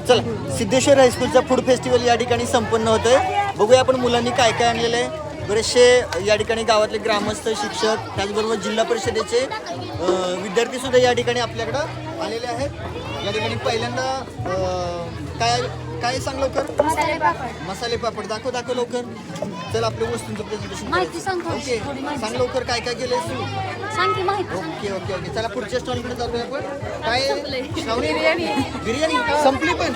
चला, Siddheshwar हायस्कूलचा food festival या ठिकाणी संपन्न होतोय. बघूया आपण मुलांनी काय काय आणलेलं आहे. बरेचसे या ठिकाणी गावातले ग्रामस्थ, शिक्षक, त्याचबरोबर जिल्हा परिषदेचे विद्यार्थी सुद्धा या ठिकाणी आपल्याकडं आलेले आहेत. या ठिकाणी पहिल्यांदा काय काय सांग लवकर. मसाले पापड दाखव लवकर. चल आपल्या वस्तूंचं प्रेझेंटेशन ओके. सांग लवकर काय काय केलंय तू. Okay okay okay. चला पुढच्या स्टॉलकडे जाऊया आपण. काय श्रावणी बिर्याणी संपली पण.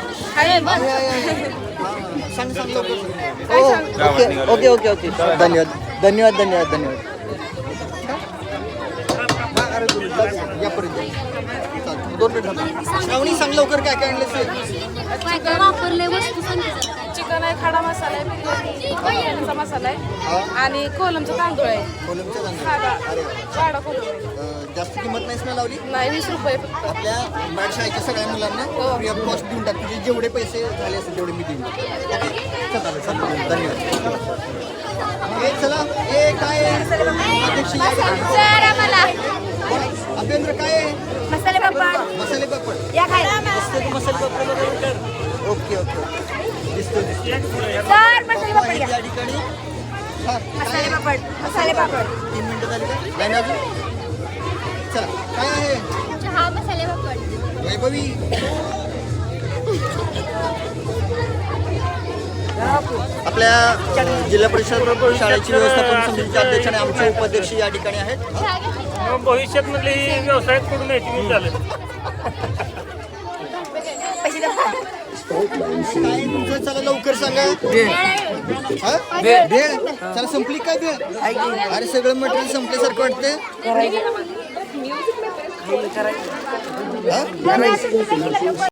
सांग लवकर. Okay okay okay okay. धन्यवाद धन्यवाद धन्यवाद धन्यवाद. या पर्यंत 2 मिनिट. श्रावणी सांग लवकर काय काय आणलं. वापरले वस्तू चिकन आहे, खडा मसाला आहे, बिर्याणीचा मसाला आहे आणि कोलमचा तांदूळ आहे. कोलमचा तांदूळ. काढा कोलम आहे. जास्त किंमत नाहीच ना लावली. नाही 20 रुपये फक्त. आपल्या शाळेच्या सगळ्या मुलांना फ्री ऑफ कॉस्ट देऊन टाक. तुझे जेवढे पैसे झाले असेल तेवढे मी देईन. धन्यवाद. चला हे काय अध्यक्ष अभ्यंतर काय आहे. मसाले पापड मसाले पापड या खायला मसाले पापड. Okay okay. दिसतो सर मसाले पापड या ठिकाणी. मसाले पापड 3 मिनिटं झाली का लाईन अजून. चला काय आहे. चहा मसाले पापड वैभवी. आपल्या जिल्हा परिषद शाळेची व्यवस्थापन समितीचे अध्यक्ष आणि आमचे उपाध्यक्ष या ठिकाणी आहेत. भविष्यात मधली व्यवसायात कुठून यायची चालेल. काय तुमचं. चला लवकर सांगा. भेळ. चला संपली काय भेळ. अरे सगळं मटेरियल संपल्यासारखं वाटतंय.